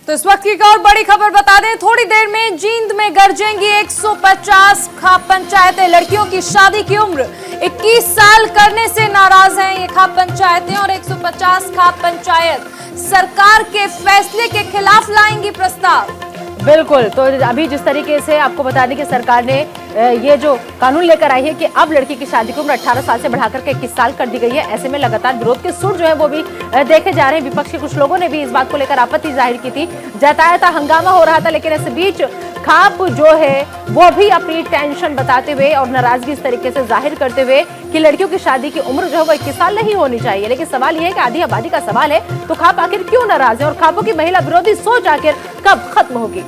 तो इस वक्त की एक और बड़ी खबर बता दें, थोड़ी देर में जींद में गरजेंगी 150 खाप पंचायतें। लड़कियों की शादी की उम्र 21 साल करने से नाराज हैं ये खाप पंचायतें और 150 खाप पंचायत सरकार के फैसले के खिलाफ लाएंगी प्रस्ताव। बिल्कुल, तो अभी जिस तरीके से आपको बता दें कि सरकार ने ये जो कानून लेकर आई है कि अब लड़की की शादी की उम्र 18 साल से बढ़ाकर के 21 साल कर दी गई है, ऐसे में लगातार विरोध के सुर जो है वो भी देखे जा रहे हैं। विपक्ष के कुछ लोगों ने भी इस बात को लेकर आपत्ति जाहिर की थी, जताया था, हंगामा हो रहा था, लेकिन इस बीच खाप जो है वो भी अपनी टेंशन बताते हुए और नाराजगी इस तरीके से जाहिर करते हुए कि लड़कियों की शादी की उम्र जो है वो 21 साल नहीं होनी चाहिए। लेकिन सवाल यह है कि आधी आबादी का सवाल है, तो खाप आखिर क्यों नाराज है और खापों की महिला विरोधी सोच आखिर कब खत्म होगी?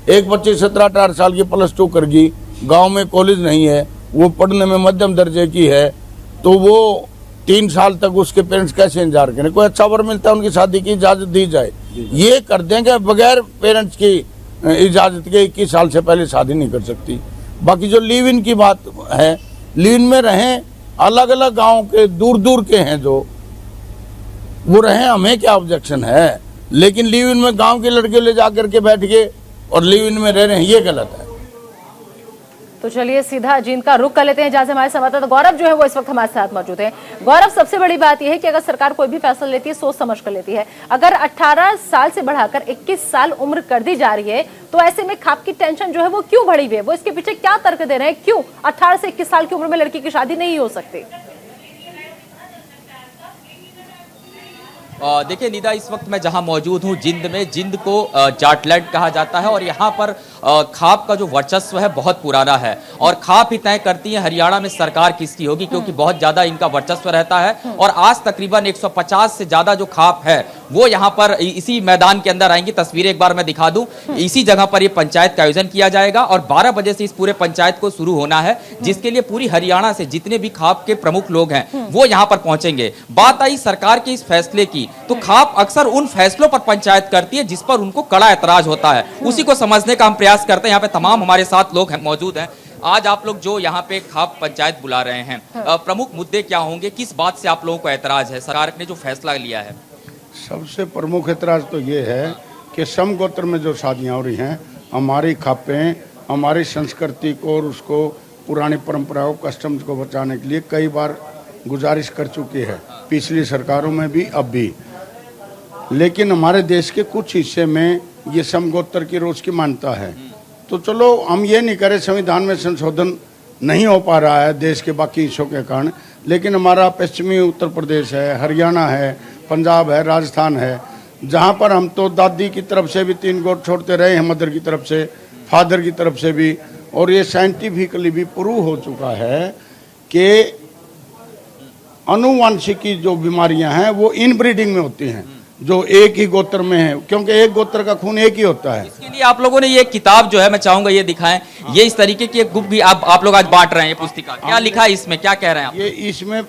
एक बच्ची 17-18 साल की +2 कर गई, गांव में कॉलेज नहीं है, वो पढ़ने में मध्यम दर्जे की है, तो वो 3 साल तक उसके पेरेंट्स कैसे इंतजार करें? कोई अच्छा वर मिलता है उनकी शादी की इजाजत दी जाए। ये कर देंगे बगैर पेरेंट्स की इजाजत के 21 साल से पहले शादी नहीं कर सकती। बाकी जो लिव इन की बात है, लिव इन में रहें, अलग अलग गाँव के दूर दूर के हैं जो वो रहें, हमें क्या ऑब्जेक्शन है, लेकिन लिव इन में गाँव के लड़के ले जाकर के बैठ के और लिव इन में रह रहे हैं, ये गलत है। तो चलिए सीधा जींद का रुख कर लेते हैं, जहां से हमारे संवाददाता गौरव जो है वो इस वक्त हमारे साथ मौजूद हैं। गौरव, सबसे बड़ी बात यह है कि अगर सरकार कोई भी फैसला लेती है सोच समझ कर लेती है। अगर 18 साल से बढ़ाकर 21 साल उम्र कर दी जा रही है, तो ऐसे में खाप की टेंशन जो है वो क्यों बढ़ी हुई है? वो इसके पीछे क्या तर्क दे रहे हैं, क्यों 18 से 21 साल की उम्र में लड़की की शादी नहीं हो सकती? देखिए निदा, इस वक्त मैं जहां मौजूद हूं जिंद में, जिंद को जाटलैंड कहा जाता है और यहां पर खाप का जो वर्चस्व है बहुत पुराना है और खाप ही तय करती है हरियाणा में सरकार किसकी होगी, क्योंकि बहुत ज्यादा इनका वर्चस्व रहता है। और आज तकरीबन 150 से ज्यादा जो खाप है वो यहाँ पर इसी मैदान के अंदर आएंगी। तस्वीरें एक बार मैं दिखा दूं, इसी जगह पर ये पंचायत का आयोजन किया जाएगा और 12 बजे से इस पूरे पंचायत को शुरू होना है, जिसके लिए पूरी हरियाणा से जितने भी खाप के प्रमुख लोग हैं वो यहाँ पर पहुंचेंगे। बात आई सरकार के इस फैसले की, तो खाप अक्सर उन फैसलों पर पंचायत करती है जिस पर उनको कड़ा ऐतराज होता है, उसी को समझने का हम प्रयास करते हैं। यहाँ पे तमाम हमारे साथ लोग मौजूद हैं। आज आप लोग जो यहाँ पे खाप पंचायत बुला रहे हैं, प्रमुख मुद्दे क्या होंगे, किस बात से आप लोगों को ऐतराज है सरकार ने जो फैसला लिया है? सबसे प्रमुख ऐतराज तो ये है कि समगोत्र में जो शादियाँ हो रही हैं, हमारी खापें हमारी संस्कृति को और उसको पुरानी परंपराओं कस्टम्स को बचाने के लिए कई बार गुजारिश कर चुकी है, पिछली सरकारों में भी अब भी। लेकिन हमारे देश के कुछ हिस्से में ये समगोत्र की रोज की मान्यता है, तो चलो हम ये नहीं करें संविधान में संशोधन नहीं हो पा रहा है देश के बाकी हिस्सों के कारण, लेकिन हमारा पश्चिमी उत्तर प्रदेश है, हरियाणा है, पंजाब है, राजस्थान है, जहाँ पर हम तो दादी की तरफ से भी 3 गोट छोड़ते रहे हैं, मदर की तरफ से, फादर की तरफ से भी, और ये साइंटिफिकली भी प्रूव हो चुका है कि अनुवांशिकी जो बीमारियां हैं वो इनब्रीडिंग में होती हैं, जो एक ही गोत्र में है, क्योंकि एक गोत्र का खून एक ही होता है। इसके लिए आप लोगों ने ये किताब जो है, मैं चाहूंगा ये दिखाएं, ये इस तरीके की एक बुक भी आप लोग आज बांट रहे हैं, ये पुस्तिका क्या लिखा है इसमें, क्या कह रहे हैं आप? ये इसमें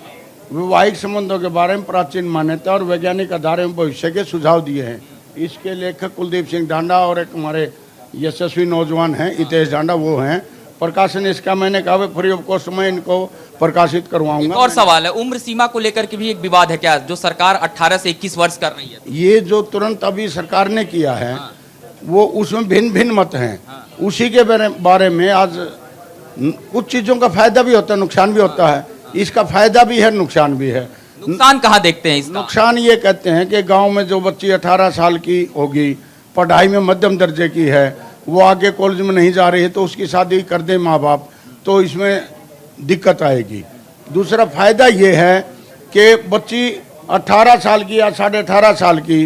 वैवाहिक संबंधों के बारे में प्राचीन मान्यता और वैज्ञानिक आधार में भविष्य के सुझाव दिए हैं। इसके लेखक कुलदीप सिंह डांडा और एक हमारे यशस्वी नौजवान हैं हितेश डांडा, वो हैं। प्रकाशन इसका मैंने कहा फ्री ऑफ कॉस्ट में इनको प्रकाशित करवाऊंगा। और सवाल है, उम्र सीमा को लेकर के भी एक विवाद है क्या, जो सरकार 18 से 21 वर्ष कर रही है? ये जो तुरंत अभी सरकार ने किया है वो उसमें भिन्न भिन्न मत हैं, उसी के बारे में आज कुछ चीजों का फायदा भी होता है, नुकसान भी होता है। इसका फायदा भी है, नुकसान भी है। नुकसान कहाँ देखते हैं इसका? नुकसान ये कहते हैं कि गांव में जो बच्ची 18 साल की होगी, पढ़ाई में मध्यम दर्जे की है, वो आगे कॉलेज में नहीं जा रही है, तो उसकी शादी कर दे माँ बाप, तो इसमें दिक्कत आएगी। दूसरा फायदा ये है कि बच्ची 18 साल की या 18.5 साल की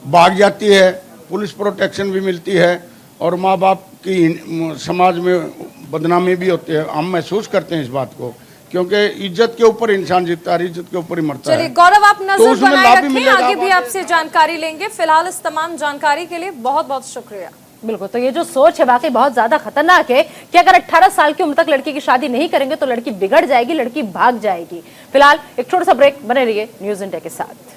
भाग जाती है, पुलिस प्रोटेक्शन भी मिलती है और माँ बाप की समाज में बदनामी भी होती है। हम महसूस करते हैं इस बात को, क्योंकि इज्जत के ऊपर इंसान जीतता है, इज्जत के ऊपर ही मरता है। चलिए गौरव, आप नजर बनाए रखें, आगे भी आपसे जानकारी लेंगे। फिलहाल इस तमाम जानकारी के लिए बहुत बहुत शुक्रिया। बिल्कुल, तो ये जो सोच है वाकई बहुत ज्यादा खतरनाक है कि अगर 18 साल की उम्र तक लड़की की शादी नहीं करेंगे तो लड़की बिगड़ जाएगी, लड़की भाग जाएगी। फिलहाल एक छोटा सा ब्रेक, बने रहिए न्यूज़ इंडिया के साथ।